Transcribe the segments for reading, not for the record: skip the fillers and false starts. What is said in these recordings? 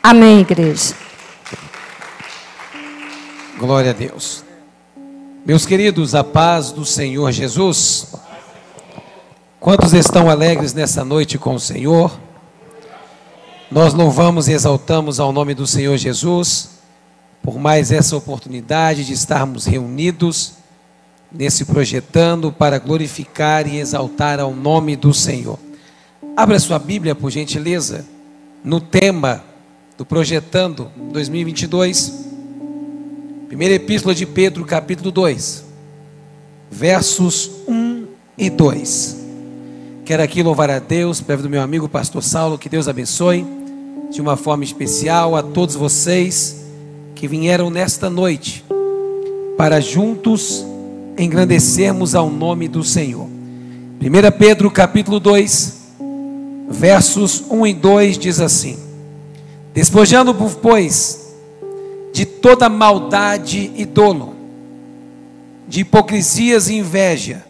Amém, igreja. Glória a Deus. Meus queridos, a paz do Senhor Jesus. Quantos estão alegres nessa noite com o Senhor? Nós louvamos e exaltamos ao nome do Senhor Jesus por mais essa oportunidade de estarmos reunidos nesse projetando para glorificar e exaltar ao nome do Senhor. Abra sua Bíblia, por gentileza, no tema do Projetando 2022, primeira epístola de Pedro, capítulo 2, versos 1 e 2. Quero aqui louvar a Deus, pela vida do meu amigo pastor Saulo, que Deus abençoe de uma forma especial a todos vocês que vieram nesta noite para juntos engrandecermos ao nome do Senhor. 1 Pedro capítulo 2, versos 1 e 2 diz assim: despojando-vos, pois, de toda maldade e dolo, de hipocrisias e inveja,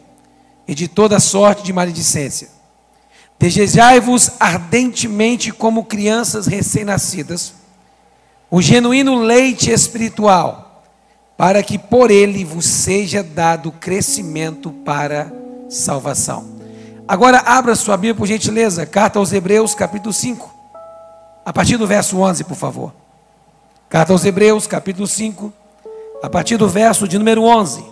e de toda sorte de maledicência, desejai-vos ardentemente como crianças recém-nascidas, o genuíno leite espiritual, para que por ele vos seja dado crescimento para salvação. Agora abra sua Bíblia, por gentileza, carta aos Hebreus, capítulo 5, a partir do verso 11, por favor. Carta aos Hebreus, capítulo 5, a partir do verso de número 11.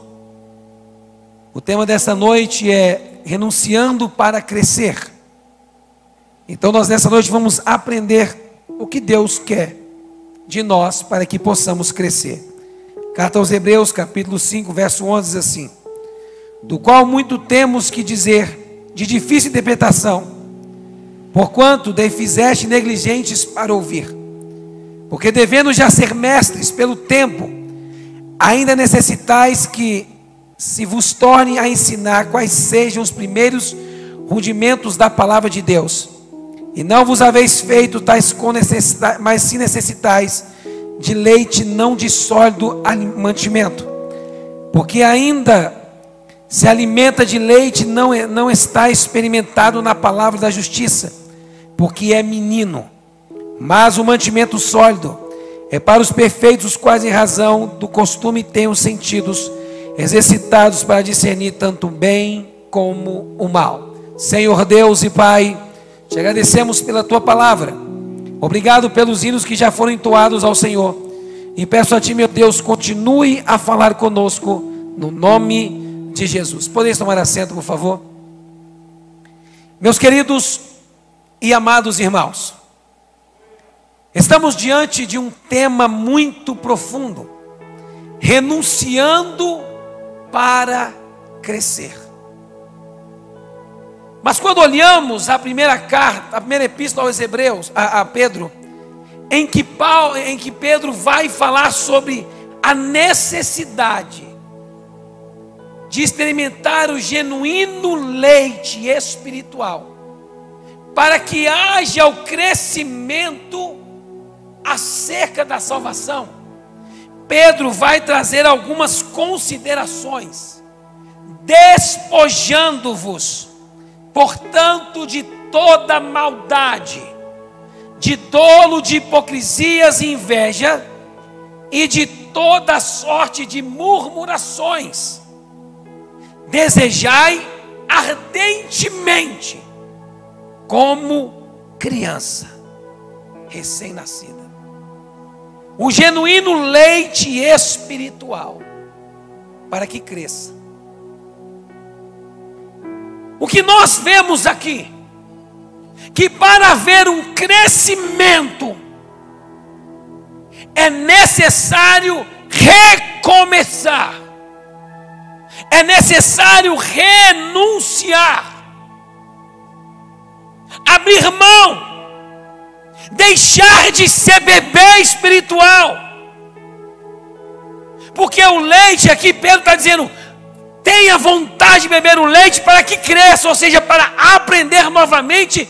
O tema dessa noite é renunciando para crescer. Então nós nessa noite vamos aprender o que Deus quer de nós para que possamos crescer. Carta aos Hebreus, capítulo 5, verso 11 diz assim: do qual muito temos que dizer, de difícil interpretação, porquanto daí fizeste negligentes para ouvir. Porque devendo já ser mestres pelo tempo, ainda necessitais que se vos torne a ensinar quais sejam os primeiros rudimentos da palavra de Deus. E não vos haveis feito tais com necessidade, mas se necessitais de leite, não de sólido mantimento. Porque ainda se alimenta de leite, não está experimentado na palavra da justiça, porque é menino. Mas o mantimento sólido é para os perfeitos, os quais em razão do costume têm os sentidos exercitados para discernir tanto o bem como o mal. Senhor Deus e Pai, te agradecemos pela tua palavra. Obrigado pelos hinos que já foram entoados ao Senhor. E peço a ti, meu Deus, continue a falar conosco no nome de Jesus. Podeis tomar assento, por favor? Meus queridos e amados irmãos, estamos diante de um tema muito profundo: renunciando para crescer. Mas quando olhamos a primeira carta, a primeira epístola aos Hebreus, a Pedro, em que Pedro vai falar sobre a necessidade de experimentar o genuíno leite espiritual, para que haja o crescimento acerca da salvação, Pedro vai trazer algumas considerações. Despojando-vos, portanto, de toda maldade, de dolo, de hipocrisias e inveja, e de toda sorte de murmurações, desejai ardentemente como criança recém-nascida o genuíno leite espiritual, para que cresça. O que nós vemos aqui, que para haver um crescimento é necessário recomeçar, é necessário renunciar, abrir mão, deixar de ser bebê espiritual. Porque o leite aqui, Pedro está dizendo, tenha vontade de beber o leite para que cresça, ou seja, para aprender novamente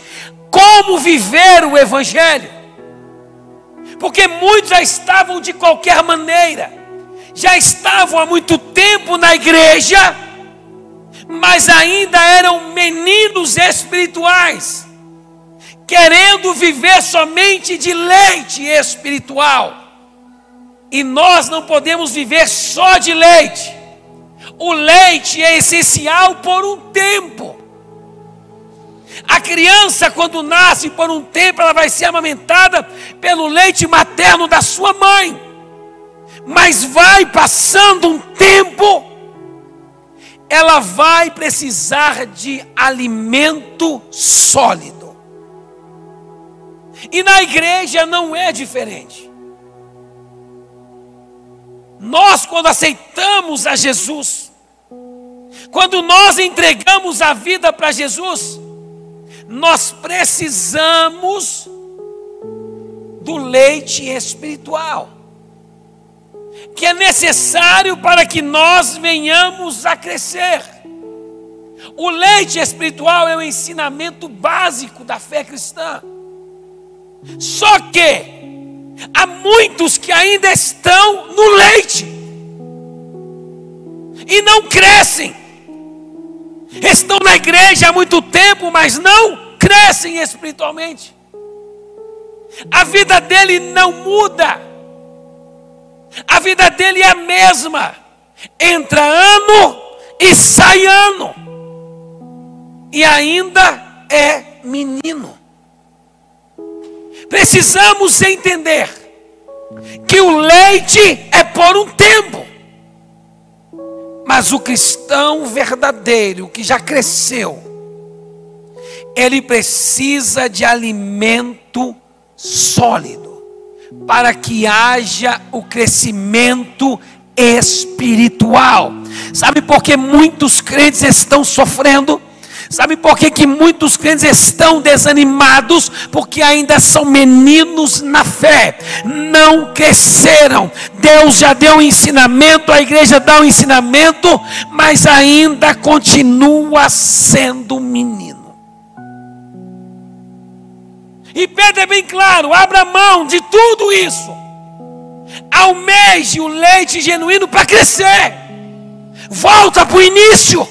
como viver o Evangelho. Porque muitos já estavam de qualquer maneira, já estavam há muito tempo na igreja, mas ainda eram meninos espirituais, querendo viver somente de leite espiritual. E nós não podemos viver só de leite. O leite é essencial por um tempo. A criança, quando nasce, por um tempo, ela vai ser amamentada pelo leite materno da sua mãe. Mas vai passando um tempo, ela vai precisar de alimento sólido. E na igreja não é diferente. Nós, quando aceitamos a Jesus, quando nós entregamos a vida para Jesus, nós precisamos do leite espiritual, que é necessário para que nós venhamos a crescer. O leite espiritual é o ensinamento básico da fé cristã. Só que há muitos que ainda estão no leite e não crescem. Estão na igreja há muito tempo, mas não crescem espiritualmente. A vida dele não muda. A vida dele é a mesma. Entra ano e sai ano. E ainda é menino. Precisamos entender que o leite é por um tempo. Mas o cristão verdadeiro, que já cresceu, ele precisa de alimento sólido, para que haja o crescimento espiritual. Sabe por que muitos crentes estão sofrendo? Sabe por que muitos crentes estão desanimados? Porque ainda são meninos na fé, não cresceram. Deus já deu um ensinamento, a igreja dá um ensinamento, mas ainda continua sendo menino. E Pedro é bem claro: abra mão de tudo isso, almeje o leite genuíno para crescer. Volta para o início,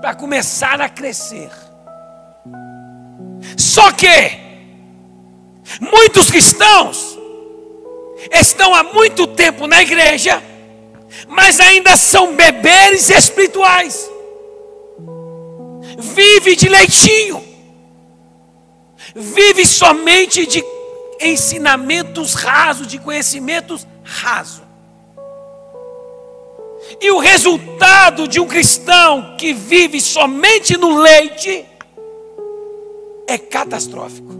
para começar a crescer. Só que muitos cristãos estão há muito tempo na igreja, mas ainda são bebês espirituais. Vive de leitinho, vive somente de ensinamentos rasos, de conhecimentos rasos. E o resultado de um cristão que vive somente no leite é catastrófico.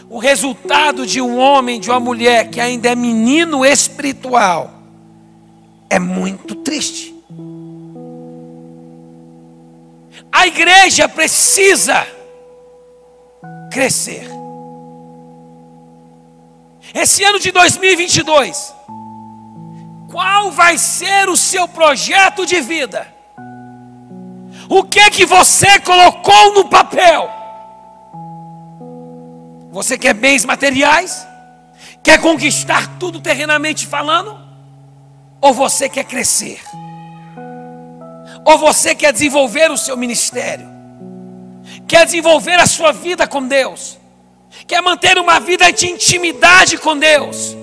O resultado de um homem, de uma mulher que ainda é menino espiritual, é muito triste. A igreja precisa crescer. Esse ano de 2022, qual vai ser o seu projeto de vida? O que você colocou no papel? Você quer bens materiais? Quer conquistar tudo terrenamente falando? Ou você quer crescer? Ou você quer desenvolver o seu ministério? Quer desenvolver a sua vida com Deus? Quer manter uma vida de intimidade com Deus?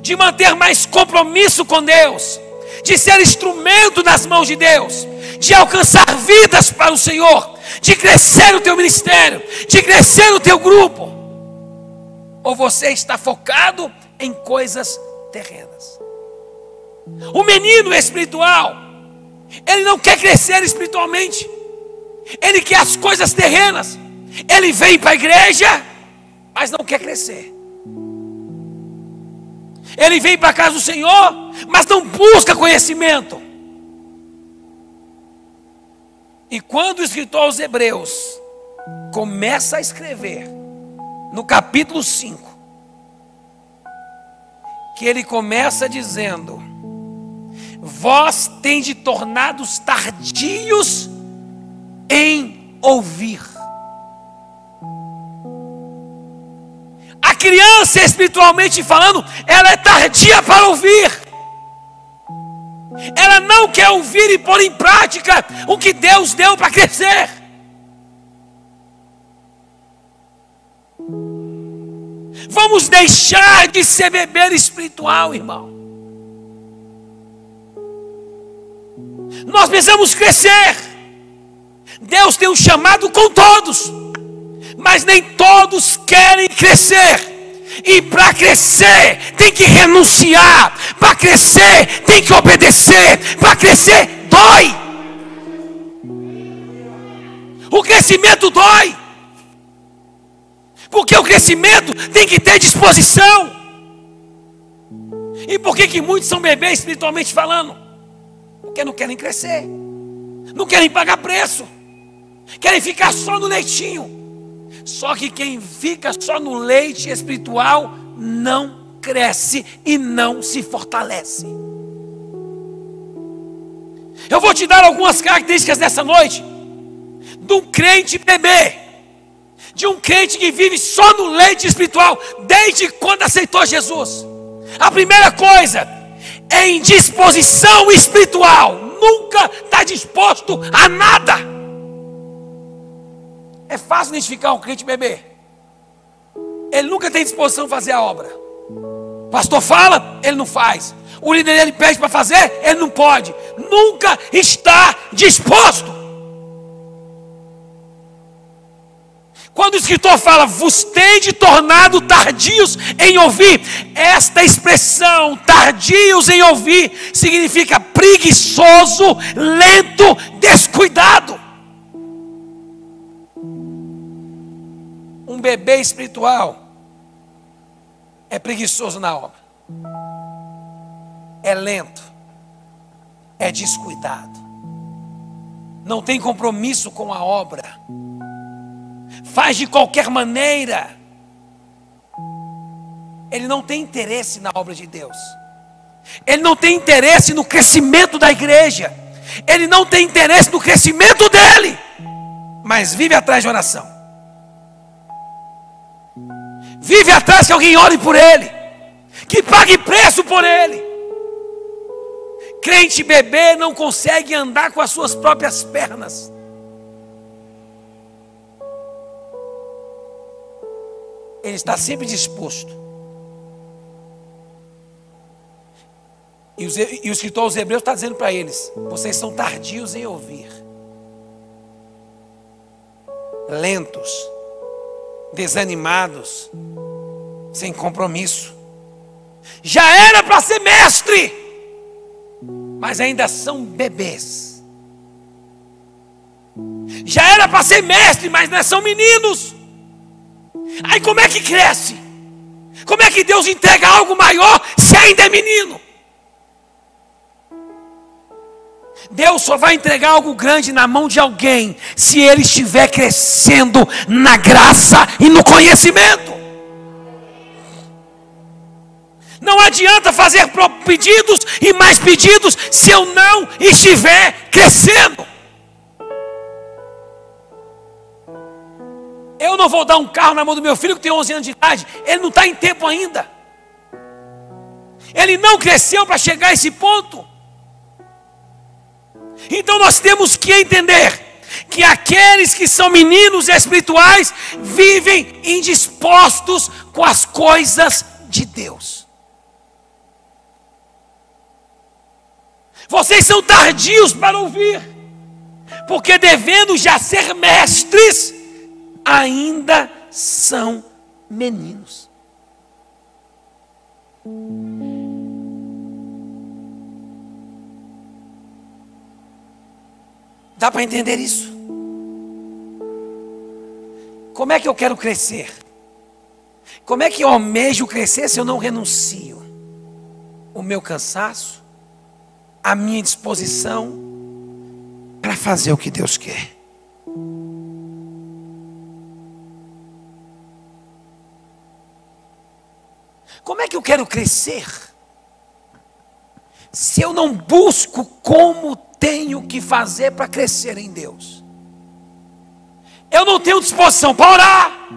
De manter mais compromisso com Deus? De ser instrumento nas mãos de Deus? De alcançar vidas para o Senhor? De crescer o teu ministério? De crescer o teu grupo? Ou você está focado em coisas terrenas? O menino espiritual, ele não quer crescer espiritualmente, ele quer as coisas terrenas. Ele vem para a igreja, mas não quer crescer. Ele vem para a casa do Senhor, mas não busca conhecimento. E quando o escritor aos Hebreus começa a escrever, no capítulo 5, que ele começa dizendo: vós tendes tornados tardios em ouvir. A criança, espiritualmente falando, ela é tardia para ouvir. Ela não quer ouvir e pôr em prática o que Deus deu para crescer. Vamos deixar de ser bebê espiritual, irmão. Nós precisamos crescer. Deus tem um chamado com todos, mas nem todos querem crescer. E para crescer tem que renunciar. Para crescer tem que obedecer. Para crescer dói. O crescimento dói. Porque o crescimento tem que ter disposição. E por que muitos são bebês espiritualmente falando? Porque não querem crescer. Não querem pagar preço. Querem ficar só no leitinho. Só que quem fica só no leite espiritual não cresce e não se fortalece. Eu vou te dar algumas características nessa noite de um crente bebê, de um crente que vive só no leite espiritual desde quando aceitou Jesus. A primeira coisa é indisposição espiritual. Nunca está disposto a nada. É fácil identificar um crente bebê. Ele nunca tem disposição a fazer a obra. O pastor fala, ele não faz. O líder dele pede para fazer, ele não pode. Nunca está disposto. Quando o escritor fala, vos tende tornado tardios em ouvir, esta expressão, tardios em ouvir, significa preguiçoso, lento, descuidado. Um bebê espiritual é preguiçoso na obra, é lento, é descuidado, não tem compromisso com a obra, faz de qualquer maneira. Ele não tem interesse na obra de Deus, ele não tem interesse no crescimento da igreja, ele não tem interesse no crescimento dele, mas vive atrás de oração. Vive atrás que alguém ore por ele, que pague preço por ele. Crente bebê não consegue andar com as suas próprias pernas. Ele está sempre disposto. E o escritor aos Hebreus está dizendo para eles: vocês são tardios em ouvir, lentos, desanimados, sem compromisso. Já era para ser mestre, mas ainda são bebês. Já era para ser mestre, mas ainda são meninos. Aí como é que cresce? Como é que Deus entrega algo maior se ainda é menino? Deus só vai entregar algo grande na mão de alguém se ele estiver crescendo na graça e no conhecimento. Não adianta fazer pedidos e mais pedidos se eu não estiver crescendo. Eu não vou dar um carro na mão do meu filho que tem 11 anos de idade. Ele não está em tempo ainda. Ele não cresceu para chegar a esse ponto. Então nós temos que entender que aqueles que são meninos espirituais vivem indispostos com as coisas de Deus. Vocês são tardios para ouvir, porque devendo já ser mestres, ainda são meninos. Dá para entender isso? Como é que eu quero crescer? Como é que eu almejo crescer se eu não renuncio o meu cansaço, a minha disposição para fazer o que Deus quer? Como é que eu quero crescer se eu não busco como tenho que fazer para crescer em Deus? Eu não tenho disposição para orar,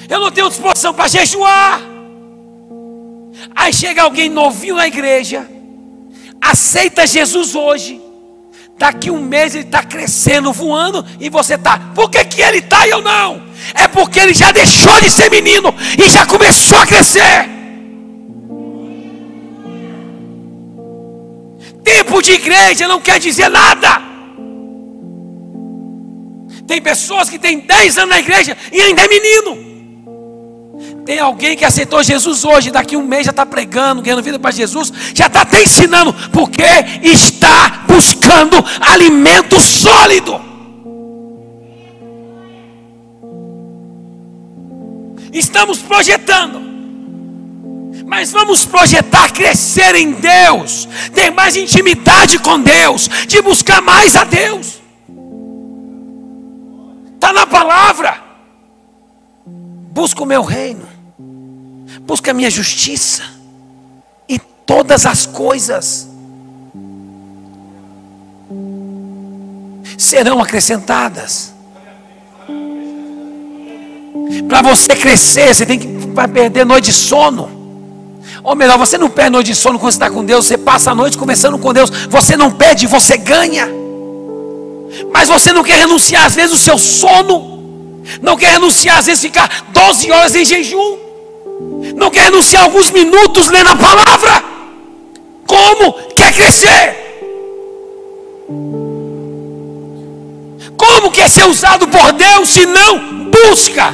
eu não tenho disposição para jejuar. Aí chega alguém novinho na igreja, aceita Jesus hoje, daqui um mês ele está crescendo, voando, e você está. Por que ele está e eu não? É porque ele já deixou de ser menino e já começou a crescer. Tempo de igreja não quer dizer nada. Tem pessoas que têm 10 anos na igreja e ainda é menino. Tem alguém que aceitou Jesus hoje, daqui um mês já está pregando, ganhando vida para Jesus, já está até ensinando, porque está buscando alimento sólido. Estamos projetando, mas vamos projetar crescer em Deus, ter mais intimidade com Deus, de buscar mais a Deus. Está na palavra. Busca o meu reino, busca a minha justiça, e todas as coisas serão acrescentadas. Para você crescer, você vai perder noite de sono. Ou melhor, você não perde noite de sono quando você está com Deus. Você passa a noite conversando com Deus. Você não perde, você ganha. Mas você não quer renunciar às vezes o seu sono. Não quer renunciar às vezes ficar 12 horas em jejum. Não quer renunciar alguns minutos lendo a palavra. Como quer crescer? Como quer ser usado por Deus se não busca?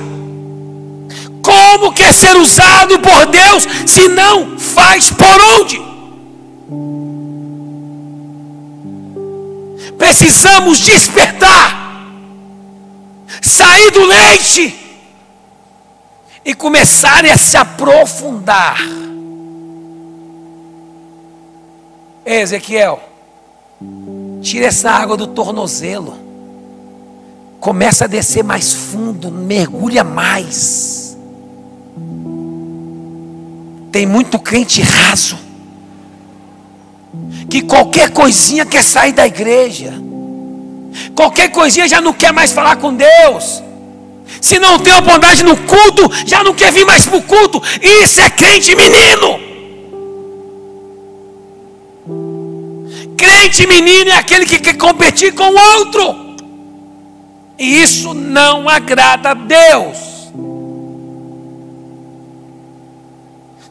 Como quer ser usado por Deus se não faz por onde? Precisamos despertar, sair do leite e começar a se aprofundar. Ezequiel, tira essa água do tornozelo, começa a descer mais fundo, mergulha mais. Tem muito crente raso, que qualquer coisinha quer sair da igreja, qualquer coisinha já não quer mais falar com Deus. Se não tem oportunidade no culto, já não quer vir mais para o culto. Isso é crente menino. Crente menino é aquele que quer competir com o outro, e isso não agrada a Deus.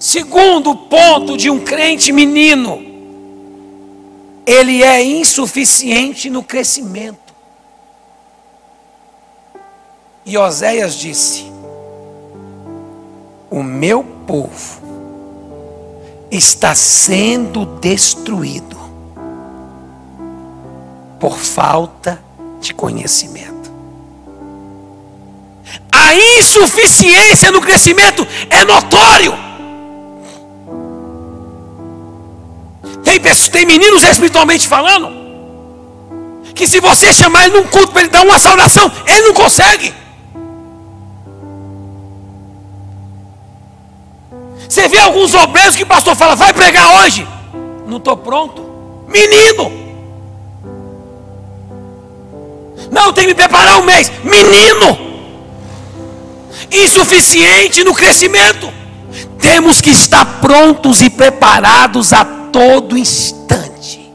Segundo ponto de um crente menino, ele é insuficiente no crescimento. E Oséias disse: o meu povo está sendo destruído por falta de conhecimento. A insuficiência no crescimento é notório. Tem meninos espiritualmente falando, que se você chamar ele num culto para ele dar uma saudação, ele não consegue. Você vê alguns obreiros que o pastor fala: vai pregar hoje. Não estou pronto. Menino. Não, tem que me preparar um mês. Menino. Insuficiente no crescimento. Temos que estar prontos e preparados a todo instante.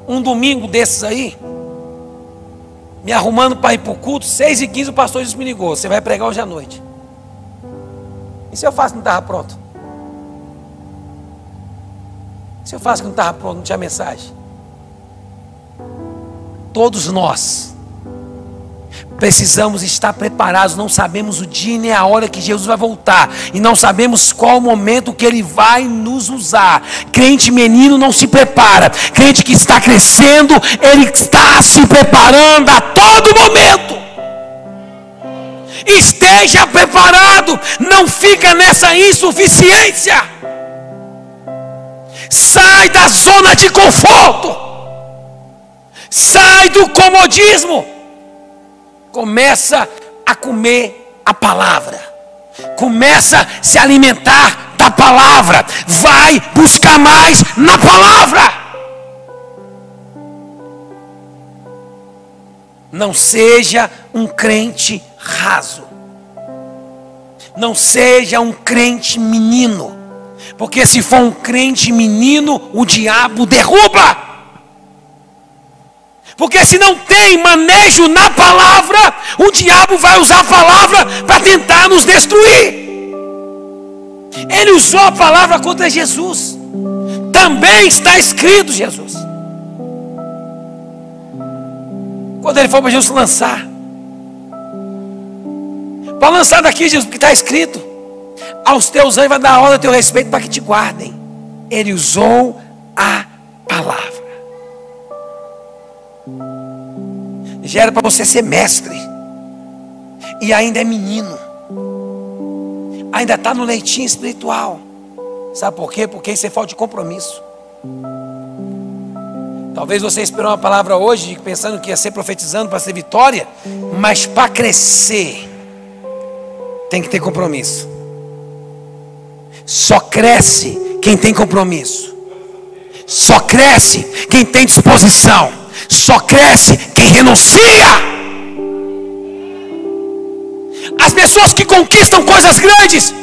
Um domingo desses aí, me arrumando para ir para o culto, 6h15 o pastor me ligou: você vai pregar hoje à noite. E se eu faço que não estava pronto? Se eu faço que não estava pronto, não tinha mensagem? Todos nós precisamos estar preparados. Não sabemos o dia nem a hora que Jesus vai voltar, e não sabemos qual o momento que Ele vai nos usar. Crente menino não se prepara. Crente que está crescendo, ele está se preparando a todo momento. Esteja preparado. Não fica nessa insuficiência. Sai da zona de conforto. Sai do comodismo. Começa a comer a palavra. Começa a se alimentar da palavra. Vai buscar mais na palavra. Não seja um crente raso. Não seja um crente menino, porque se for um crente menino, o diabo derruba. Porque se não tem manejo na palavra, o diabo vai usar a palavra para tentar nos destruir. Ele usou a palavra contra Jesus. Também está escrito, Jesus. Quando ele foi para Jesus lançar, para lançar daqui, Jesus, porque está escrito: aos teus anjos vai dar ordem a teu respeito para que te guardem. Ele usou a palavra. Já era para você ser mestre, e ainda é menino, ainda está no leitinho espiritual. Sabe por quê? Porque isso é falta de compromisso. Talvez você esperou uma palavra hoje pensando que ia ser profetizando para ser vitória, mas para crescer tem que ter compromisso. Só cresce quem tem compromisso. Só cresce quem tem disposição. Só cresce quem renuncia. As pessoas que conquistam coisas grandes,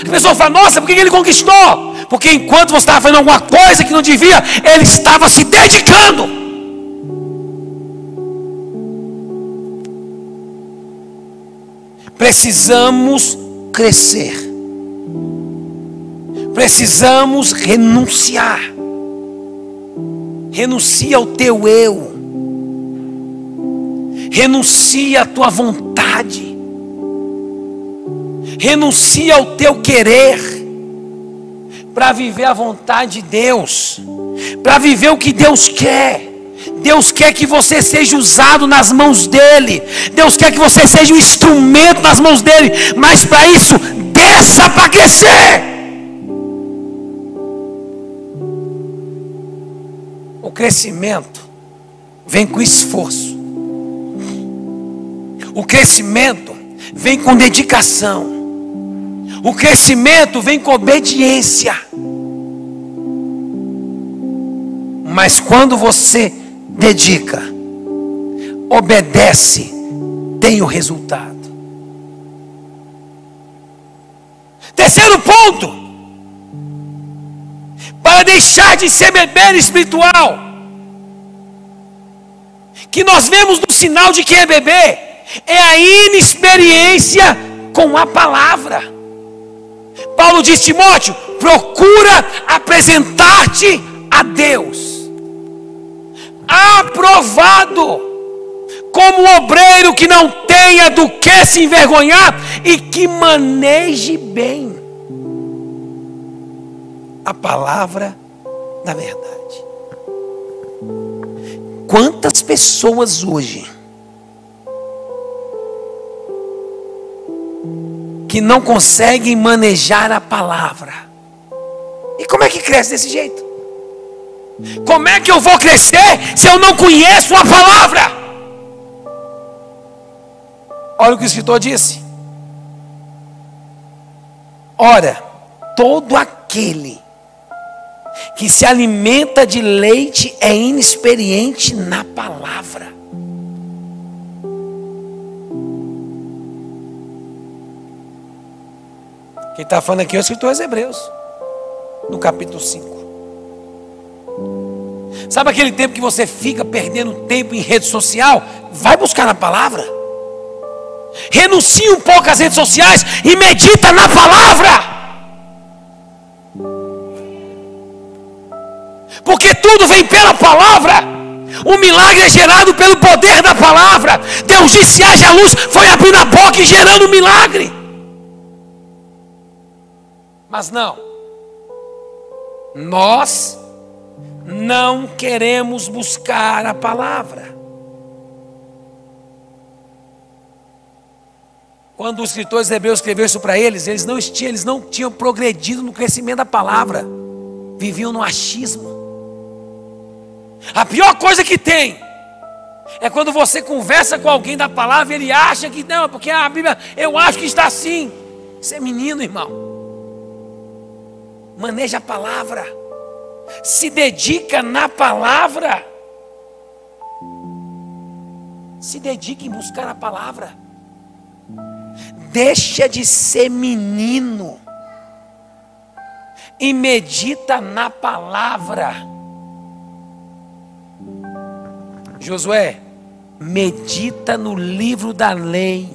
as pessoas falam: nossa, por que ele conquistou? Porque enquanto você estava fazendo alguma coisa que não devia, ele estava se dedicando. Precisamos crescer. Precisamos renunciar. Renuncia ao teu eu. Renuncia à tua vontade. Renuncia ao teu querer, para viver a vontade de Deus, para viver o que Deus quer. Deus quer que você seja usado nas mãos dEle. Deus quer que você seja um instrumento nas mãos dEle. Mas para isso, desça para crescer. O crescimento vem com esforço. O crescimento vem com dedicação. O crescimento vem com obediência. Mas quando você dedica, obedece, tem o resultado. Terceiro ponto: para deixar de ser bebê espiritual, que nós vemos no sinal de quem é bebê, é a inexperiência com a palavra. Paulo diz: Timóteo, procura apresentar-te a Deus aprovado, como um obreiro que não tenha do que se envergonhar e que maneje bem a palavra da verdade. Quantas pessoas hoje que não conseguem manejar a palavra? E como é que cresce desse jeito? Como é que eu vou crescer se eu não conheço a palavra? Olha o que o escritor disse: ora, todo aquele que se alimenta de leite é inexperiente na palavra. Quem está falando aqui é o escritor aos Hebreus, no capítulo 5. Sabe aquele tempo que você fica perdendo tempo em rede social? Vai buscar na palavra. Renuncia um pouco às redes sociais e medita na palavra. Porque tudo vem pela palavra. O milagre é gerado pelo poder da palavra. Deus disse: haja luz, foi abrindo a boca e gerando o milagre. Mas não, nós não queremos buscar a palavra. Quando o escritor Hebreus escreveu isso para eles, eles não tinham progredido no crescimento da palavra, viviam no achismo. A pior coisa que tem é quando você conversa com alguém da palavra e ele acha que não, porque a Bíblia, eu acho que está assim. Você é menino, irmão. Maneja a palavra. Se dedica na palavra. Se dedique em buscar a palavra. deixa de ser menino e medita na palavra. Josué, medita no livro da lei,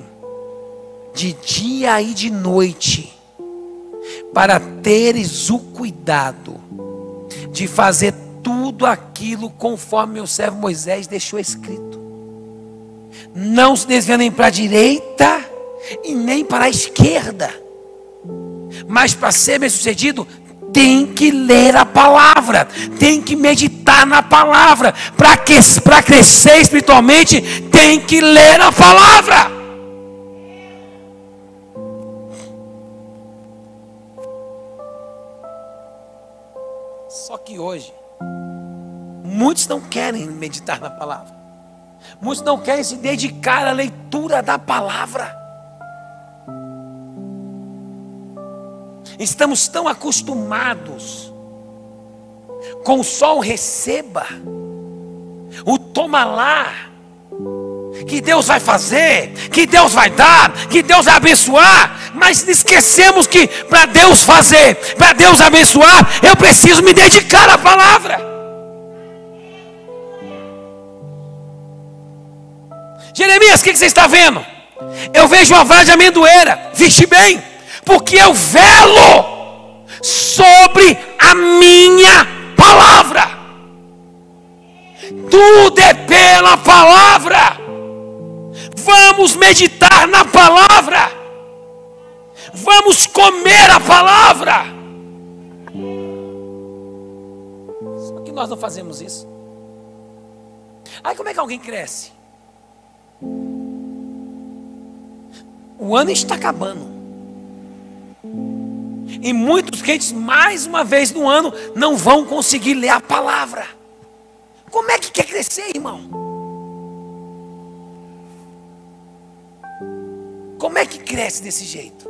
de dia e de noite, para teres o cuidado de fazer tudo aquilo conforme meu servo Moisés deixou escrito. Não se desvia nem para a direita e nem para a esquerda, mas para ser bem sucedido, tem que ler a palavra, tem que meditar na palavra. Para crescer espiritualmente, tem que ler a palavra. Só que hoje, muitos não querem meditar na palavra, muitos não querem se dedicar à leitura da palavra. Estamos tão acostumados com o sol receba, o toma lá, que Deus vai fazer, que Deus vai dar, que Deus vai abençoar, mas esquecemos que para Deus fazer, para Deus abençoar, eu preciso me dedicar à palavra. Jeremias, o que você está vendo? Eu vejo uma vara de amendoeira. Viste bem, porque eu velo sobre a minha palavra. Tudo é pela palavra. Vamos meditar na palavra. Vamos comer a palavra. Só que nós não fazemos isso. Aí como é que alguém cresce? O ano está acabando. E muitos crentes, mais uma vez no ano, não vão conseguir ler a palavra. Como é que quer crescer, irmão? Como é que cresce desse jeito?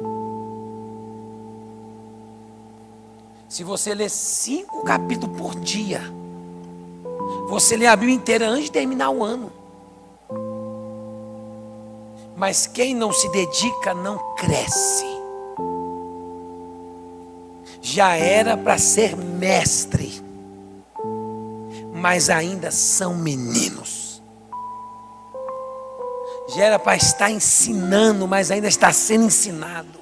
Se você ler 5 capítulos por dia, você lê a Bíblia inteira antes de terminar o ano. Mas quem não se dedica não cresce. Já era para ser mestre, mas ainda são meninos. Já era para estar ensinando, mas ainda está sendo ensinado.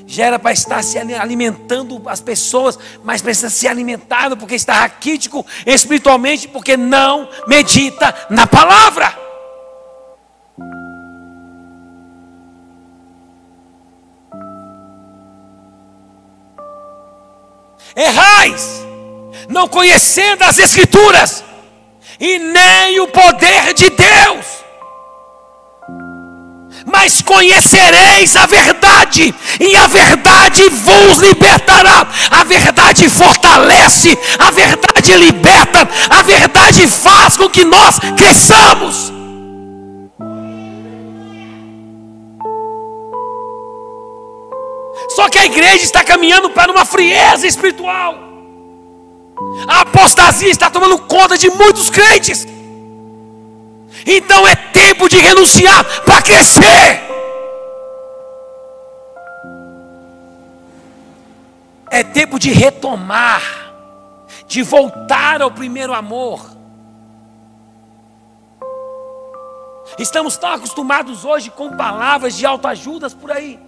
Já era para estar se alimentando as pessoas, mas precisa ser alimentado porque está raquítico espiritualmente, porque não medita na palavra. Errais, não conhecendo as Escrituras e nem o poder de Deus, mas conhecereis a verdade, e a verdade vos libertará. A verdade fortalece, a verdade liberta, a verdade faz com que nós cresçamos. Só que a igreja está caminhando para uma frieza espiritual. A apostasia está tomando conta de muitos crentes. Então é tempo de renunciar para crescer. É tempo de retomar, de voltar ao primeiro amor. Estamos tão acostumados hoje com palavras de autoajudas por aí.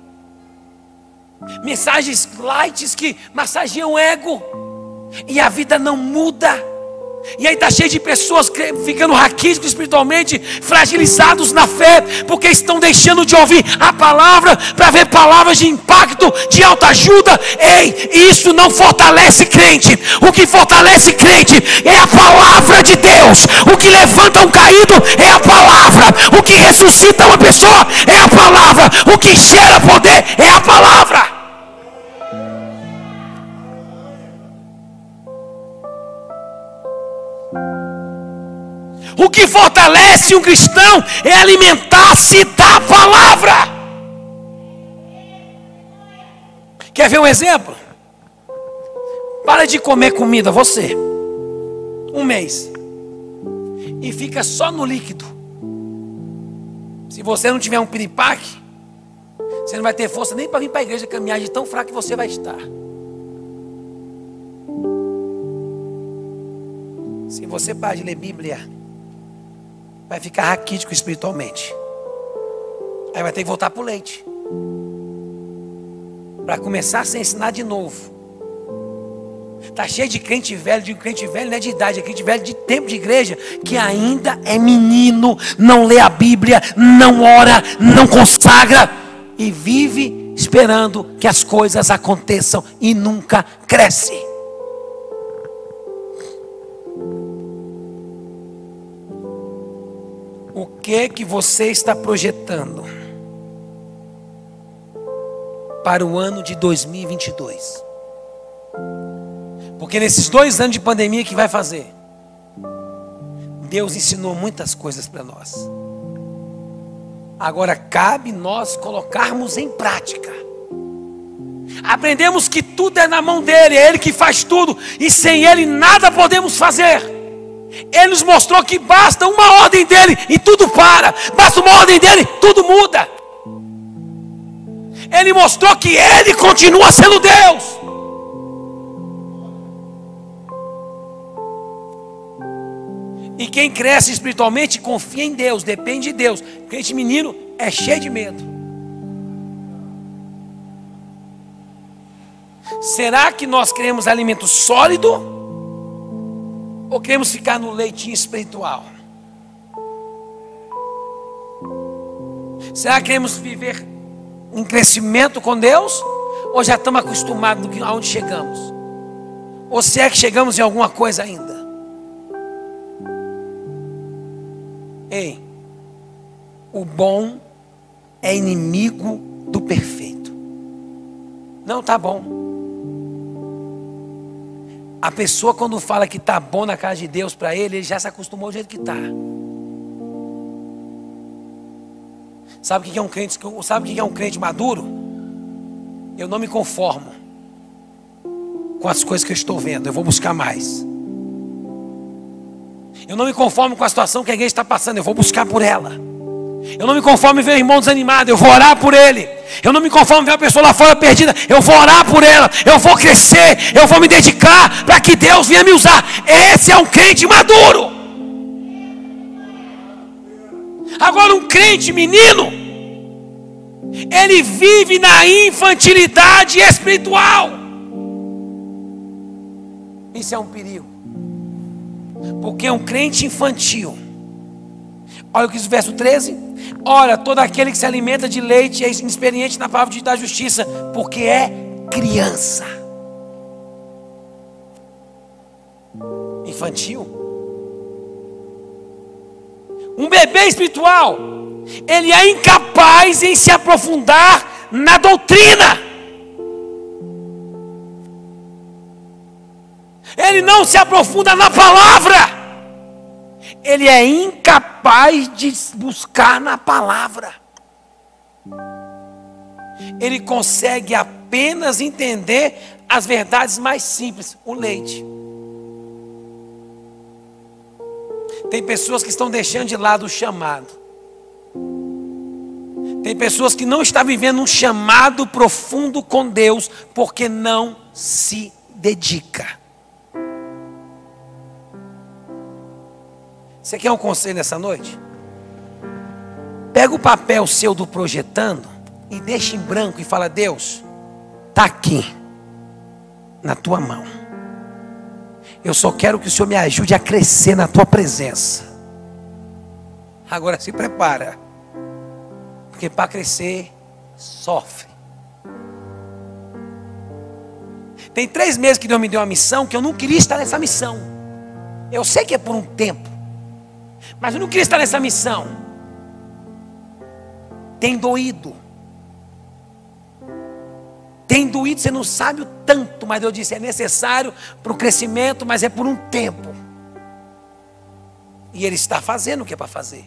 Mensagens light que massageiam o ego. E a vida não muda. E aí está cheio de pessoas ficando raquíticos espiritualmente, fragilizados na fé, porque estão deixando de ouvir a palavra para ver palavras de impacto, de autoajuda. Ei, isso não fortalece crente. O que fortalece crente é a palavra de Deus. O que levanta um caído é a palavra. O que ressuscita uma pessoa é a palavra. O que gera poder é a palavra. O que fortalece um cristão é alimentar-se da palavra. Quer ver um exemplo? Para de comer comida, você, 1 mês, e fica só no líquido. Se você não tiver um piripaque, você não vai ter força nem para vir para a igreja caminhar, de tão fraco que você vai estar. Se você parar de ler Bíblia, vai ficar raquítico espiritualmente. Aí vai ter que voltar para o leite, para começar a se ensinar de novo. Está cheio de crente velho, de crente velho não é de idade, é crente velho de tempo de igreja, que ainda é menino, não lê a Bíblia, não ora, não consagra e vive esperando que as coisas aconteçam e nunca cresce. O que você está projetando para o ano de 2022? Porque nesses 2 anos de pandemia que vai fazer, Deus ensinou muitas coisas para nós. Agora cabe nós colocarmos em prática. Aprendemos que tudo é na mão dele, é ele que faz tudo, e sem ele nada podemos fazer. Ele nos mostrou que basta uma ordem dele e tudo para. Basta uma ordem dele, tudo muda. Ele mostrou que ele continua sendo Deus. E quem cresce espiritualmente confia em Deus, depende de Deus. Crente menino é cheio de medo. Será que nós queremos alimento sólido? Ou queremos ficar no leitinho espiritual? Será que queremos viver em crescimento com Deus? Ou já estamos acostumados aonde chegamos? Ou se é que chegamos em alguma coisa ainda? Ei, o bom é inimigo do perfeito. Não tá bom. A pessoa quando fala que tá bom na casa de Deus para ele já se acostumou do jeito que tá. Sabe o que é um crente? Sabe o que é um crente maduro? Eu não me conformo com as coisas que eu estou vendo. Eu vou buscar mais. Eu não me conformo com a situação que a igreja está passando, eu vou buscar por ela. Eu não me conformo em ver o irmão desanimado, eu vou orar por ele. Eu não me conformo em ver a pessoa lá fora perdida, eu vou orar por ela. Eu vou crescer, eu vou me dedicar para que Deus venha me usar. Esse é um crente maduro. Agora um crente menino, ele vive na infantilidade espiritual. Isso é um perigo. Porque é um crente infantil. Olha o que diz o verso 13. Ora, todo aquele que se alimenta de leite é inexperiente na palavra da justiça, porque é criança. Infantil. Um bebê espiritual, ele é incapaz em se aprofundar na doutrina. Ele não se aprofunda na palavra. Ele é incapaz de buscar na palavra. Ele consegue apenas entender as verdades mais simples. O leite. Tem pessoas que estão deixando de lado o chamado. Tem pessoas que não estão vivendo um chamado profundo com Deus, porque não se dedica. Você quer um conselho nessa noite? Pega o papel seu do projetando e deixa em branco e fala: Deus, está aqui, na tua mão. Eu só quero que o Senhor me ajude a crescer na tua presença. Agora se prepara, porque para crescer, sofre. Tem 3 meses que Deus me deu uma missão que eu não queria estar nessa missão. Eu sei que é por um tempo, mas eu não queria estar nessa missão. Tem doído. Tem doído, você não sabe o tanto, mas Deus disse, é necessário para o crescimento, mas é por um tempo. E Ele está fazendo o que é para fazer.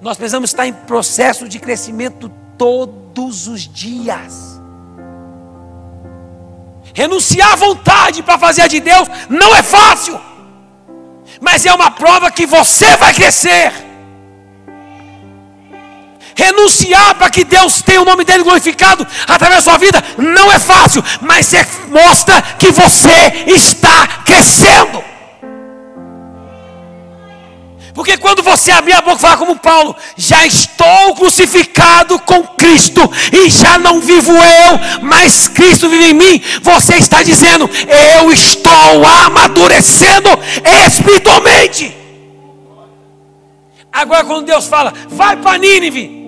Nós precisamos estar em processo de crescimento todos os dias. Renunciar à vontade para fazer a de Deus não é fácil, mas é uma prova que você vai crescer. Renunciar para que Deus tenha o nome dele glorificado através da sua vida não é fácil, mas mostra que você está crescendo. Porque quando você abrir a boca e falar como Paulo, já estou crucificado com Cristo, e já não vivo eu, mas Cristo vive em mim, você está dizendo, eu estou amadurecendo espiritualmente. Agora quando Deus fala, vai para Nínive,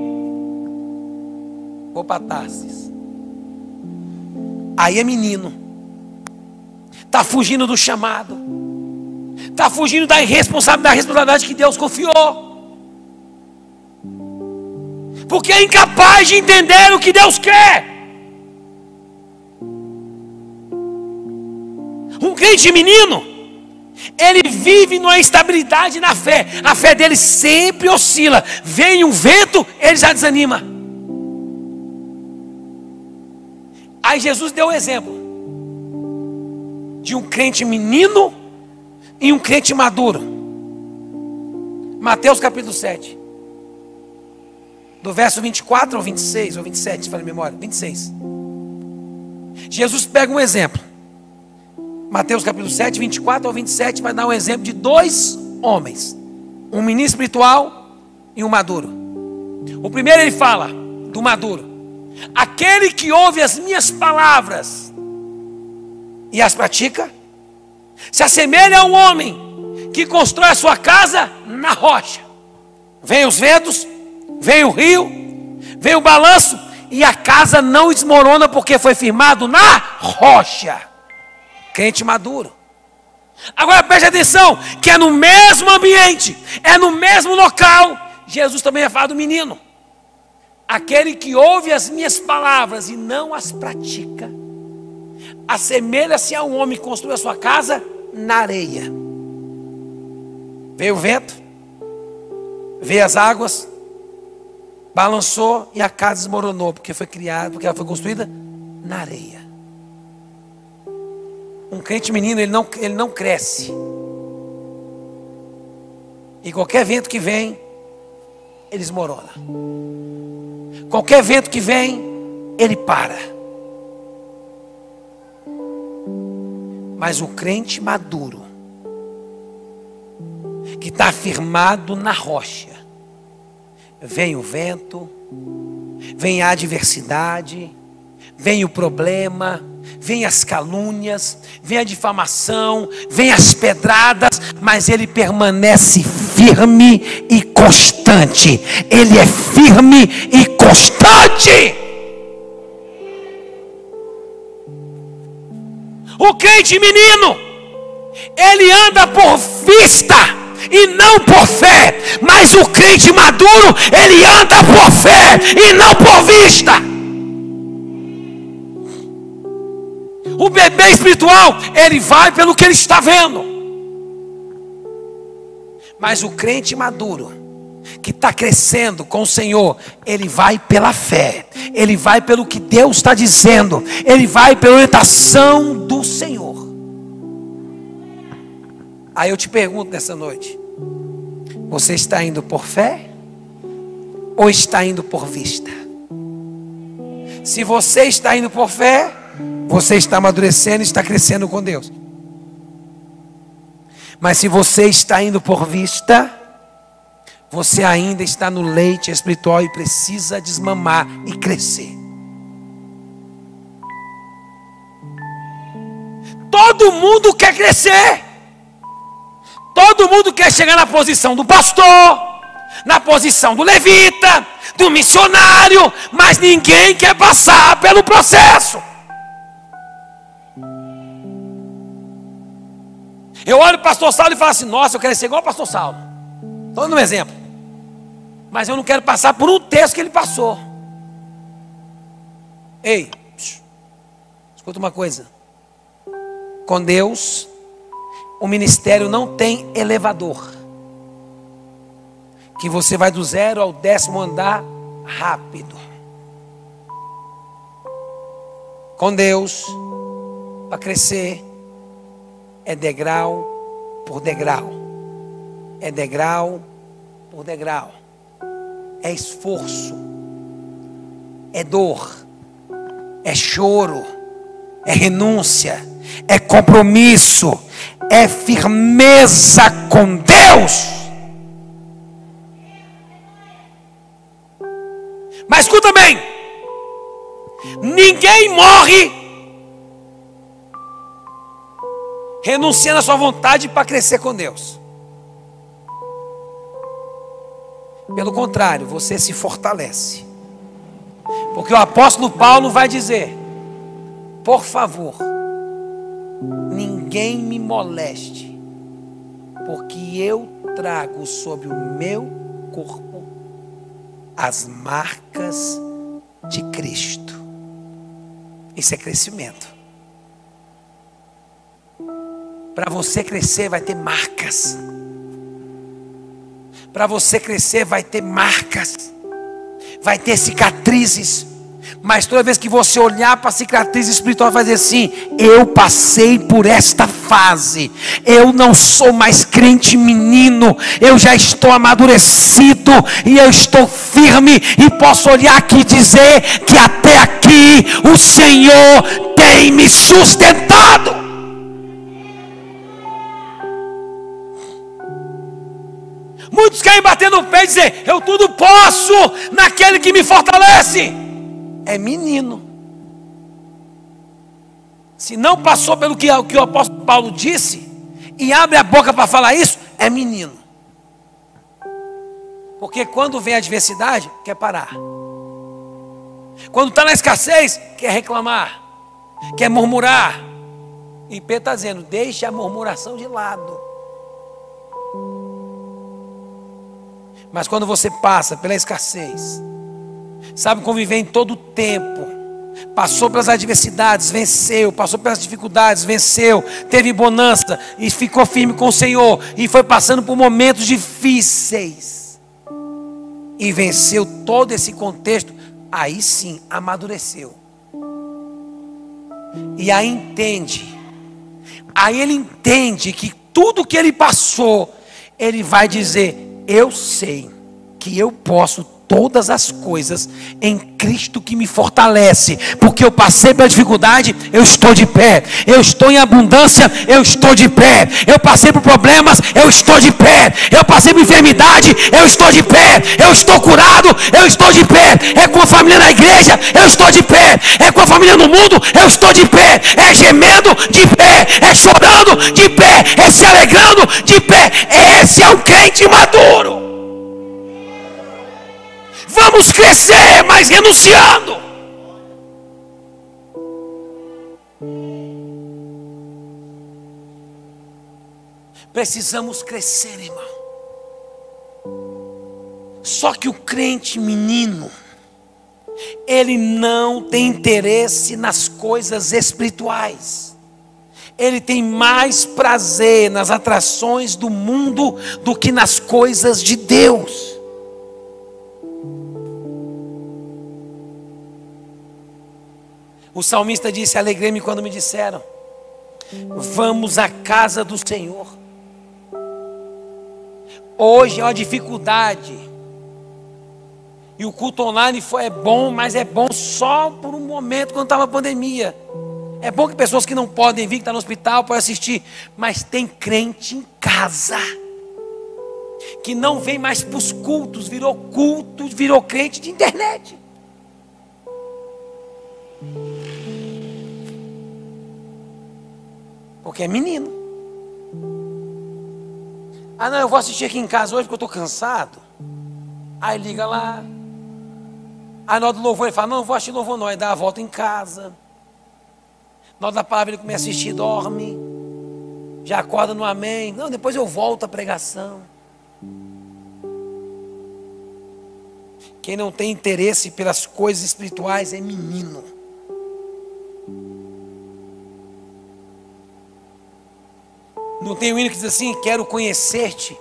vou para Tarsis, aí é menino, está fugindo do chamado, está fugindo da responsabilidade que Deus confiou, porque é incapaz de entender o que Deus quer. Um crente menino, ele vive numa instabilidade na fé, a fé dele sempre oscila, vem um vento, ele já desanima. Aí Jesus deu um exemplo de um crente menino e um crente maduro. Mateus capítulo 7, do verso 24 ao 26, ou 27, se fala em memória, 26. Jesus pega um exemplo. Mateus capítulo 7, 24 ao 27, vai dar um exemplo de dois homens. Um menino espiritual e um maduro. O primeiro ele fala do maduro. Aquele que ouve as minhas palavras e as pratica, se assemelha a um homem que constrói a sua casa na rocha. Vem os ventos, vem o rio, vem o balanço, e a casa não desmorona porque foi firmado na rocha. Crente maduro. Agora preste atenção, que é no mesmo ambiente, é no mesmo local. Jesus também vai falar do menino. Aquele que ouve as minhas palavras e não as pratica, assemelha-se a um homem que construiu a sua casa na areia. Veio o vento, veio as águas, balançou e a casa desmoronou, porque foi criada, porque ela foi construída na areia. Um crente menino, ele não cresce. E qualquer vento que vem, ele desmorona. Qualquer vento que vem, ele para. Mas o crente maduro, que está firmado na rocha, vem o vento, vem a adversidade, vem o problema, vem as calúnias, vem a difamação, vem as pedradas, mas ele permanece firme e constante. Ele é firme e constante. O crente menino, ele anda por vista e não por fé, mas o crente maduro, ele anda por fé e não por vista. O bebê espiritual, ele vai pelo que ele está vendo. Mas o crente maduro, que está crescendo com o Senhor, ele vai pela fé, ele vai pelo que Deus está dizendo, ele vai pela orientação do Senhor. Aí eu te pergunto nessa noite, você está indo por fé ou está indo por vista? Se você está indo por fé, você está amadurecendo e está crescendo com Deus. Mas se você está indo por vista, você ainda está no leite espiritual e precisa desmamar e crescer. Todo mundo quer crescer. Todo mundo quer chegar na posição do pastor, na posição do levita, do missionário, mas ninguém quer passar pelo processo. Eu olho o pastor Saulo e falo assim, nossa, eu quero ser igual o pastor Saulo. Estou dando um exemplo. Mas eu não quero passar por um texto que ele passou. Ei, escuta uma coisa. Com Deus, o ministério não tem elevador, que você vai do 0 ao 10º andar rápido. Com Deus, para crescer, é degrau por degrau. É degrau por degrau. é esforço, é dor, é choro, é renúncia, é compromisso, é firmeza com Deus. Mas escuta bem, ninguém morre renunciando à sua vontade para crescer com Deus. Pelo contrário, você se fortalece. Porque o apóstolo Paulo vai dizer: por favor, ninguém me moleste, porque eu trago sobre o meu corpo as marcas de Cristo. Isso é crescimento. Para você crescer vai ter marcas. Para você crescer vai ter marcas, vai ter cicatrizes. Mas toda vez que você olhar para a cicatriz espiritual, vai dizer assim: eu passei por esta fase, eu não sou mais crente menino, eu já estou amadurecido, e eu estou firme, e posso olhar aqui e dizer que até aqui o Senhor tem me sustentado. Muitos querem bater no pé e dizer: eu tudo posso naquele que me fortalece. É menino. Se não passou pelo que o apóstolo Paulo disse e abre a boca para falar isso, é menino. Porque quando vem a adversidade, quer parar. Quando está na escassez, quer reclamar, quer murmurar. E Pedro está dizendo: deixe a murmuração de lado. Mas quando você passa pela escassez, sabe conviver em todo o tempo, passou pelas adversidades, venceu, passou pelas dificuldades, venceu, teve bonança e ficou firme com o Senhor, e foi passando por momentos difíceis e venceu todo esse contexto, aí sim amadureceu. E aí ele entende que tudo que ele passou, ele vai dizer: eu sei que eu posso todas as coisas em Cristo que me fortalece. Porque eu passei pela dificuldade, eu estou de pé. Eu estou em abundância, eu estou de pé. Eu passei por problemas, eu estou de pé. Eu passei por enfermidade, eu estou de pé. Eu estou curado, eu estou de pé. É com a família na igreja, eu estou de pé. É com a família no mundo, eu estou de pé. É gemendo de pé, é chorando de pé, é se alegrando de pé. Esse é um crente maduro. Vamos crescer, mas renunciando. Precisamos crescer, irmão. Só que o crente menino, ele não tem interesse nas coisas espirituais. Ele tem mais prazer nas atrações do mundo do que nas coisas de Deus. O salmista disse: alegrei-me quando me disseram: vamos à casa do Senhor. Hoje é uma dificuldade, e o culto online é bom, mas é bom só por um momento, quando estava a pandemia. É bom que pessoas que não podem vir, que estão no hospital, podem assistir. Mas tem crente em casa que não vem mais para os cultos, virou crente de internet. Porque é menino. Ah não, eu vou assistir aqui em casa hoje porque eu estou cansado. Aí liga lá. Aí na hora do louvor ele fala: não vou assistir louvor não. Aí dá a volta em casa. Na hora da palavra ele começa a assistir, dorme. Já acorda no amém. Não, depois eu volto à pregação. Quem não tem interesse pelas coisas espirituais é menino. Não tem um hino que diz assim: quero conhecer-te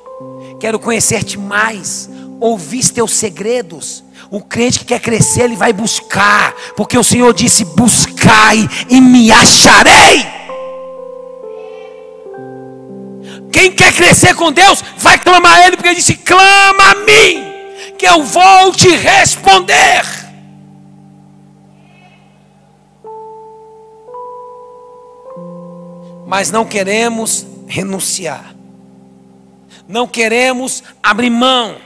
mais, ouvir os teus segredos. O crente que quer crescer, ele vai buscar, porque o Senhor disse: buscai e me acharei. Quem quer crescer com Deus, vai clamar a Ele, porque Ele disse: clama a mim, que eu vou te responder. Mas não queremos renunciar. Não queremos abrir mão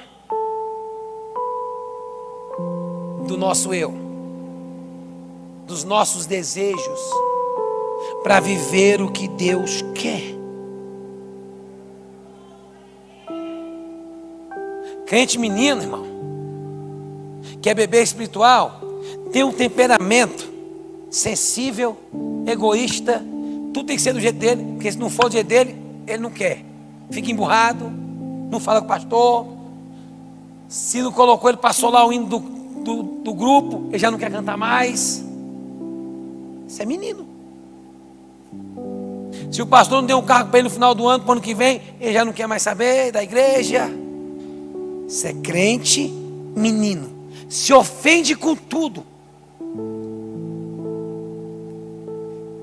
do nosso eu, dos nossos desejos, para viver o que Deus quer. Crente menino, irmão, que é bebê espiritual, tem um temperamento sensível, egoísta. Tudo tem que ser do jeito dele, porque se não for do jeito dele, ele não quer. Fica emburrado, não fala com o pastor. Se não colocou, ele passou lá o hino do grupo, ele já não quer cantar mais. Isso é menino. Se o pastor não deu um carro para ele no final do ano, para o ano que vem, ele já não quer mais saber da igreja. Isso é crente menino. Se ofende com tudo.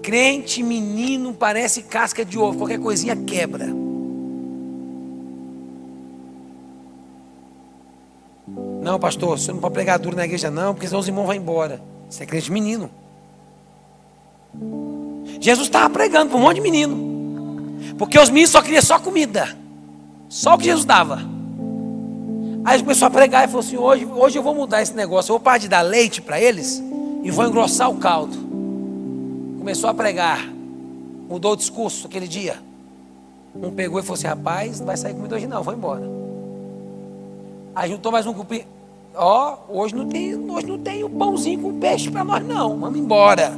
Crente menino parece casca de ovo, qualquer coisinha quebra. Não, pastor, você não pode pregar duro na igreja não, porque senão os irmãos vão embora. Você é crente menino. Jesus estava pregando para um monte de menino, porque os meninos só queriam só comida, só o que Jesus dava. Aí ele começou a pregar e falou assim: hoje eu vou mudar esse negócio, eu vou parar de dar leite para eles e vou engrossar o caldo. Começou a pregar, mudou o discurso aquele dia. Um pegou e falou assim: rapaz, não vai sair comida hoje não, vou embora. Aí juntou mais um cupim. Hoje não tem o pãozinho com peixe para nós não, vamos embora.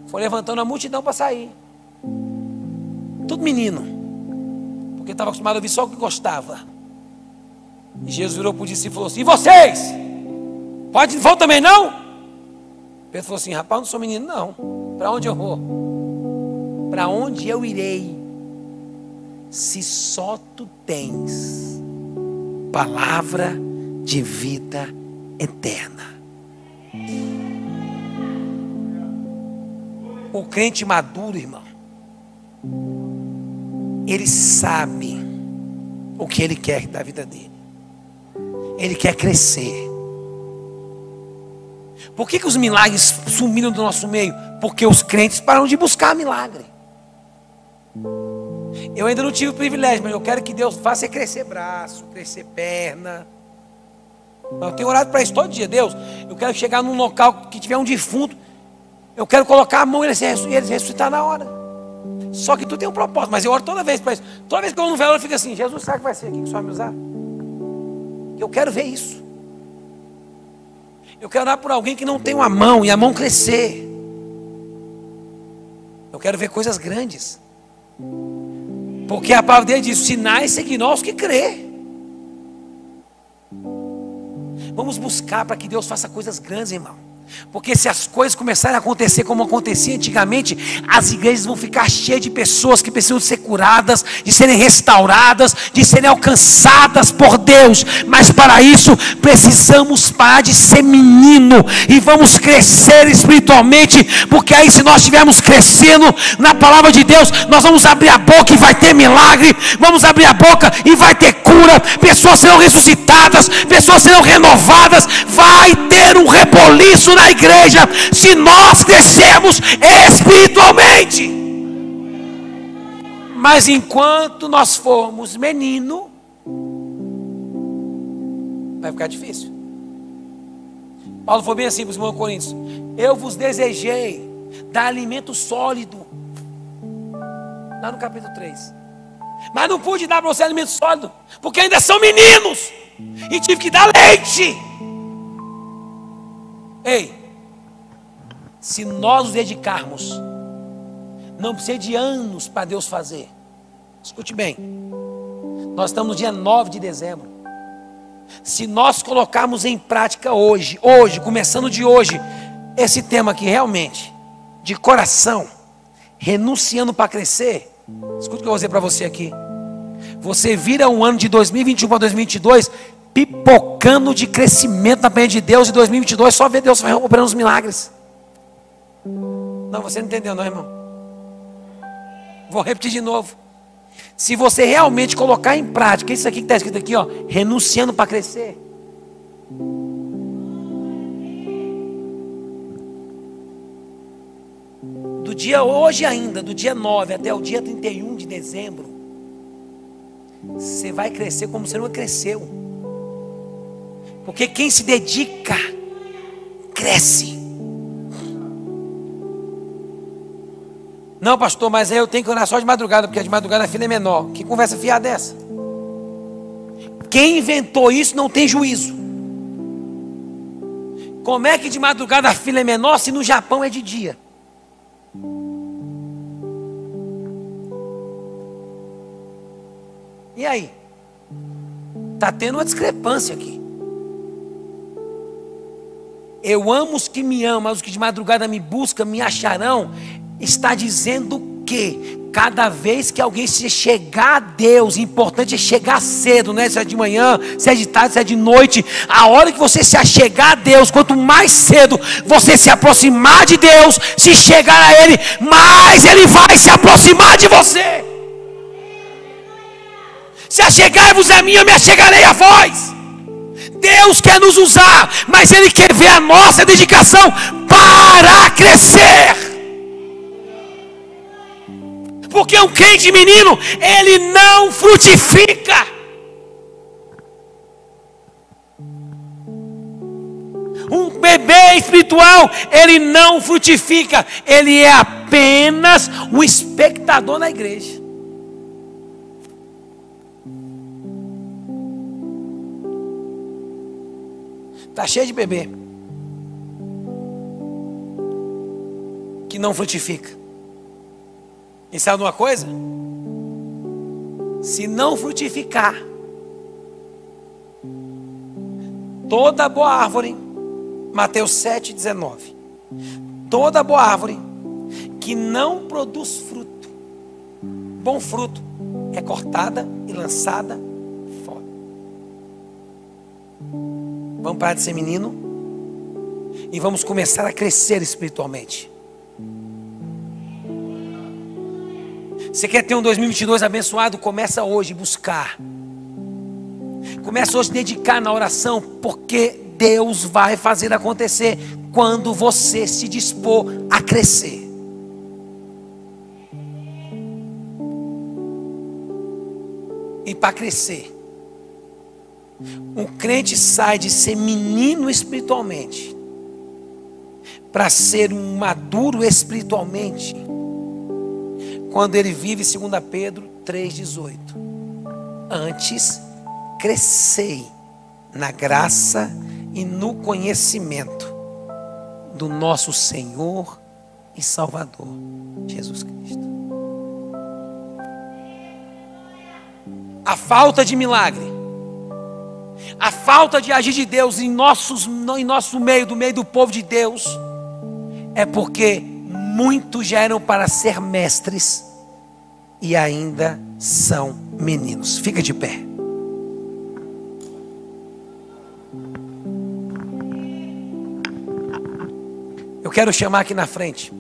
Foi levantando a multidão para sair. Tudo menino, porque estava acostumado a ouvir só o que gostava. E Jesus virou para o discípulo e falou assim: e vocês? Vão também não? Pedro falou assim: rapaz, eu não sou menino não. Para onde eu vou? Para onde eu irei? Se só tu tens palavra de vida eterna. O crente maduro, irmão, ele sabe o que ele quer da vida dele. Ele quer crescer. Por que os milagres sumiram do nosso meio? Porque os crentes param de buscar milagre. Eu ainda não tive o privilégio, mas eu quero que Deus faça crescer braço, crescer perna. Eu tenho orado para isso todo dia. Deus, eu quero chegar num local que tiver um defunto, eu quero colocar a mão e eles ressuscitar na hora. Só que tu tem um propósito, mas eu oro toda vez para isso. Toda vez que eu não vejo, eu fico assim: Jesus, sabe que vai ser aqui que o Senhor vai me usar? Eu quero ver isso. Eu quero orar por alguém que não tem uma mão e a mão crescer. Eu quero ver coisas grandes. Porque a palavra dele diz: sinais seguirão aos que crê. Vamos buscar para que Deus faça coisas grandes, irmão. Porque se as coisas começarem a acontecer como acontecia antigamente, as igrejas vão ficar cheias de pessoas que precisam ser curadas, de serem restauradas, de serem alcançadas por Deus. Mas para isso precisamos parar de ser menino e vamos crescer espiritualmente. Porque aí, se nós estivermos crescendo na palavra de Deus, nós vamos abrir a boca e vai ter milagre. Vamos abrir a boca e vai ter cura. Pessoas serão ressuscitadas, pessoas serão renovadas. Vai ter um reboliço na igreja, se nós crescermos espiritualmente. Mas enquanto nós formos menino, vai ficar difícil. Paulo foi bem assim para os irmãos Coríntios: eu vos desejei dar alimento sólido, lá no capítulo 3, mas não pude dar para você alimento sólido, porque ainda são meninos, e tive que dar leite. Ei, se nós nos dedicarmos, não precisa de anos para Deus fazer. Escute bem, nós estamos no dia 9 de dezembro. Se nós colocarmos em prática hoje, começando de hoje, esse tema aqui realmente, de coração, renunciando para crescer, escute o que eu vou dizer para você aqui. Você vira um ano de 2021 para 2022 pipocando de crescimento na presença de Deus. Em 2022 só vê Deus operando os milagres. Não, você não entendeu não, irmão. Vou repetir de novo. Se você realmente colocar em prática isso aqui que está escrito aqui, ó, renunciando para crescer. Do dia hoje ainda, do dia 9 até o dia 31 de dezembro, você vai crescer como você nunca cresceu. Porque quem se dedica, cresce. Não, pastor, mas aí eu tenho que orar só de madrugada, porque de madrugada a filha é menor. Que conversa fiada é essa? Quem inventou isso não tem juízo. Como é que de madrugada a filha é menor se no Japão é de dia? E aí? Está tendo uma discrepância aqui. Eu amo os que me amam, mas os que de madrugada me buscam, me acharão. Está dizendo que cada vez que alguém se chegar a Deus, importante é chegar cedo, né? Se é de manhã, se é de tarde, se é de noite. A hora que você se achegar a Deus, quanto mais cedo você se aproximar de Deus, se chegar a Ele, mais Ele vai se aproximar de você. Se achegai-vos a mim, eu me achegarei a vós. Deus quer nos usar, mas Ele quer ver a nossa dedicação para crescer. Porque um crente menino, ele não frutifica. Um bebê espiritual, ele não frutifica. Ele é apenas um espectador na igreja. Está cheio de bebê que não frutifica. E sabe uma coisa? Se não frutificar, toda boa árvore, Mateus 7,19, toda boa árvore que não produz fruto, bom fruto, é cortada e lançada fora. Vamos parar de ser menino e vamos começar a crescer espiritualmente. Você quer ter um 2022 abençoado? Começa hoje a buscar. Começa hoje a dedicar na oração, porque Deus vai fazer acontecer quando você se dispor a crescer. E para crescer, um crente sai de ser menino espiritualmente para ser um maduro espiritualmente, quando ele vive 2 Pedro 3,18. Antes, crescei na graça e no conhecimento do nosso Senhor e Salvador, Jesus Cristo. A falta de milagre, a falta de agir de Deus em nosso meio, do meio do povo de Deus, é porque muitos já eram para ser mestres e ainda são meninos. Fica de pé. Eu quero chamar aqui na frente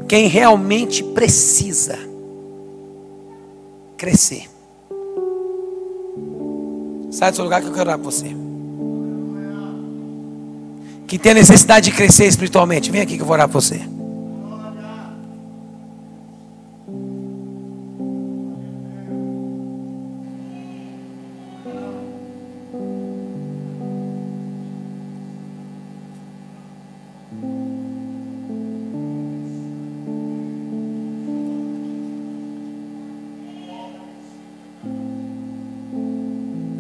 quem realmente precisa crescer. Sai do seu lugar que eu quero orar por você. Que tem a necessidade de crescer espiritualmente. Vem aqui que eu vou orar por você.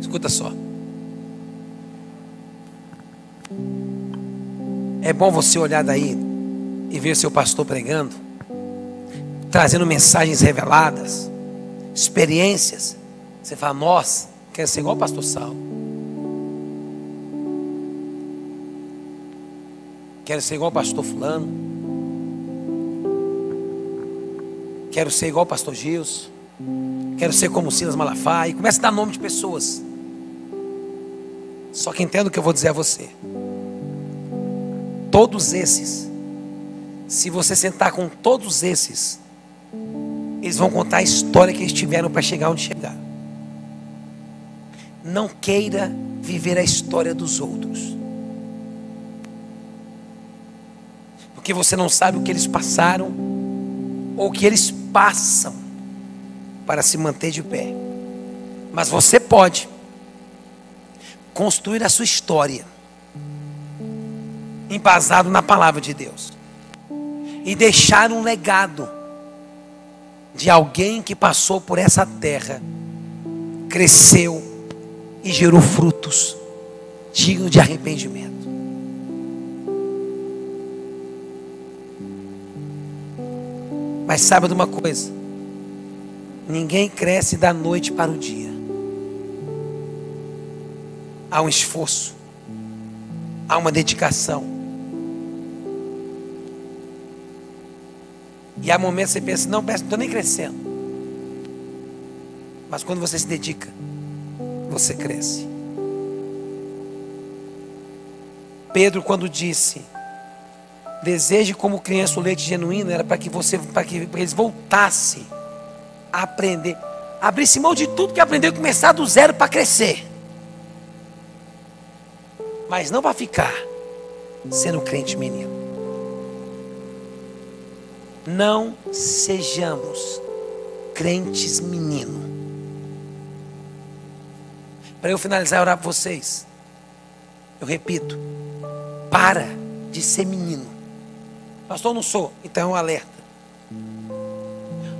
Escuta só. É bom você olhar daí e ver seu pastor pregando, trazendo mensagens reveladas, experiências. Você fala, nossa, quero ser igual o pastor Saulo. Quero ser igual o pastor fulano. Quero ser igual o pastor Gilson. Quero ser como o Silas Malafaia. E começa a dar nome de pessoas. Só que entenda o que eu vou dizer a você. Todos esses, se você sentar com todos esses, eles vão contar a história que eles tiveram para chegar onde chegaram. Não queira viver a história dos outros, porque você não sabe o que eles passaram ou o que eles passam para se manter de pé. Mas você pode construir a sua história embasado na palavra de Deus e deixar um legado de alguém que passou por essa terra, cresceu e gerou frutos dignos de arrependimento. Mas saiba de uma coisa: ninguém cresce da noite para o dia. Há um esforço, há uma dedicação. E há momentos que você pensa: não, não estou nem crescendo. Mas quando você se dedica, você cresce. Pedro, quando disse: deseje como criança o leite genuíno, era para que eles voltassem a aprender, abrisse mão de tudo que aprendeu e começar do zero para crescer. Mas não para ficar sendo crente menino. Não sejamos crentes menino. Para eu finalizar e orar por vocês, eu repito: para de ser menino. Pastor, não sou. Então é um alerta.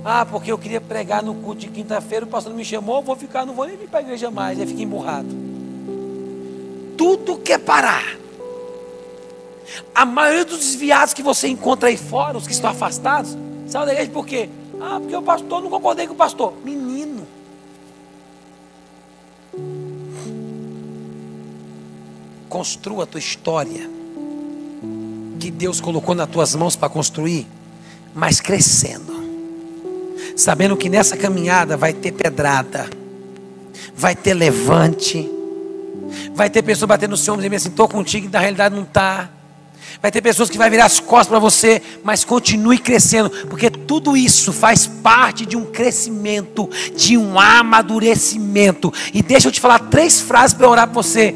Ah, porque eu queria pregar no culto de quinta-feira, o pastor não me chamou, não vou nem vir para a igreja mais, aí fica emburrado. Tudo quer parar. A maioria dos desviados que você encontra aí fora, os que estão afastados, saem da igreja por quê? Ah, porque o pastor, não concordei com o pastor. Menino. Construa a tua história, que Deus colocou nas tuas mãos para construir, mas crescendo, sabendo que nessa caminhada vai ter pedrada, vai ter levante, vai ter pessoas batendo no seu ombro e dizendo assim: estou contigo, e na realidade não está. Vai ter pessoas que vai virar as costas para você, mas continue crescendo, porque tudo isso faz parte de um crescimento, de um amadurecimento. E deixa eu te falar 3 frases para orar para você.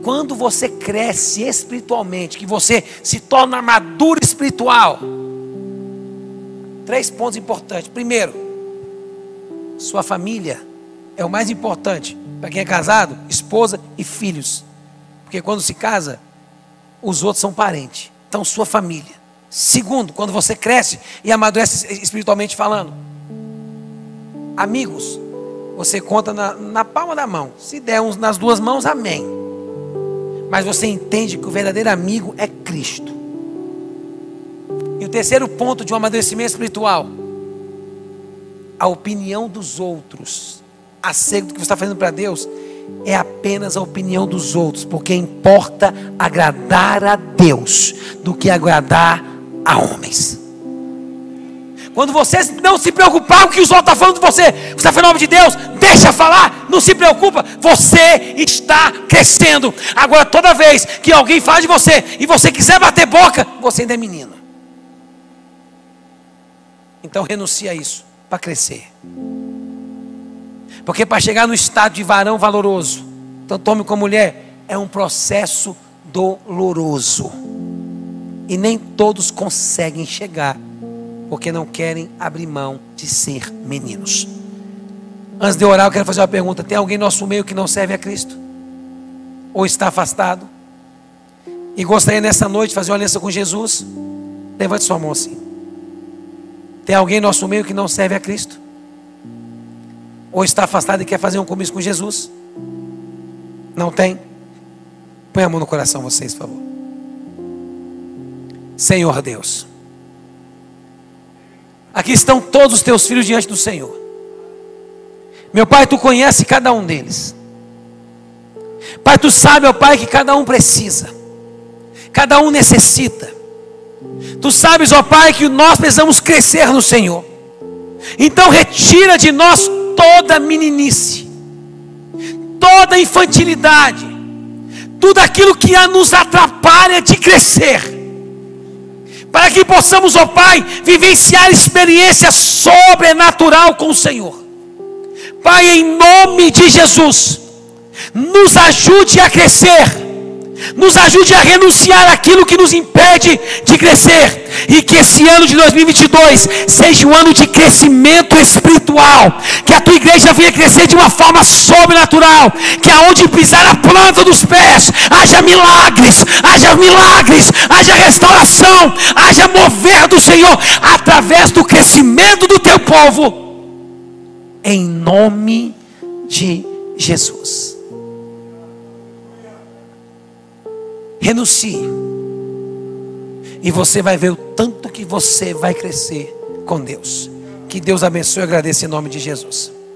Quando você cresce espiritualmente, que você se torna maduro espiritual, 3 pontos importantes. Primeiro, sua família é o mais importante. Para quem é casado, esposa e filhos. Porque quando se casa, os outros são parentes. Então, sua família. Segundo, quando você cresce e amadurece espiritualmente falando, amigos, você conta na palma da mão. Se der uns nas 2 mãos, amém. Mas você entende que o verdadeiro amigo é Cristo. E o terceiro ponto de um amadurecimento espiritual: a opinião dos outros acerca do que você está fazendo para Deus é apenas a opinião dos outros, porque importa agradar a Deus do que agradar a homens. Quando você não se preocupar com o que os outros estão falando de você, você está falando em nome de Deus, deixa falar, não se preocupa, você está crescendo. Agora, toda vez que alguém fala de você e você quiser bater boca, você ainda é menino. Então renuncia a isso para crescer. Porque para chegar no estado de varão valoroso, tanto homem como mulher, é um processo doloroso. E nem todos conseguem chegar, porque não querem abrir mão de ser meninos. Antes de orar, eu quero fazer uma pergunta: tem alguém no nosso meio que não serve a Cristo? Ou está afastado? E gostaria nessa noite de fazer uma aliança com Jesus? Levante sua mão assim. Tem alguém no nosso meio que não serve a Cristo? Ou está afastado e quer fazer um compromisso com Jesus? Não tem? Põe a mão no coração vocês, por favor. Senhor Deus, aqui estão todos os teus filhos diante do Senhor. Meu Pai, tu conhece cada um deles. Pai, tu sabe, meu Pai, que cada um precisa, cada um necessita. Tu sabes, ó Pai, que nós precisamos crescer no Senhor. Então retira de nós toda meninice, toda infantilidade, tudo aquilo que nos atrapalha de crescer. para que possamos, ó Pai, vivenciar experiência sobrenatural com o Senhor. Pai, em nome de Jesus, nos ajude a crescer, nos ajude a renunciar àquilo que nos impede de crescer, e que esse ano de 2022 seja um ano de crescimento espiritual, que a tua igreja venha crescer de uma forma sobrenatural, que aonde pisar a planta dos pés, haja milagres, haja restauração, haja mover do Senhor, através do crescimento do teu povo, em nome de Jesus. Renuncie, e você vai ver o tanto que você vai crescer com Deus. Que Deus abençoe e agradeça em nome de Jesus.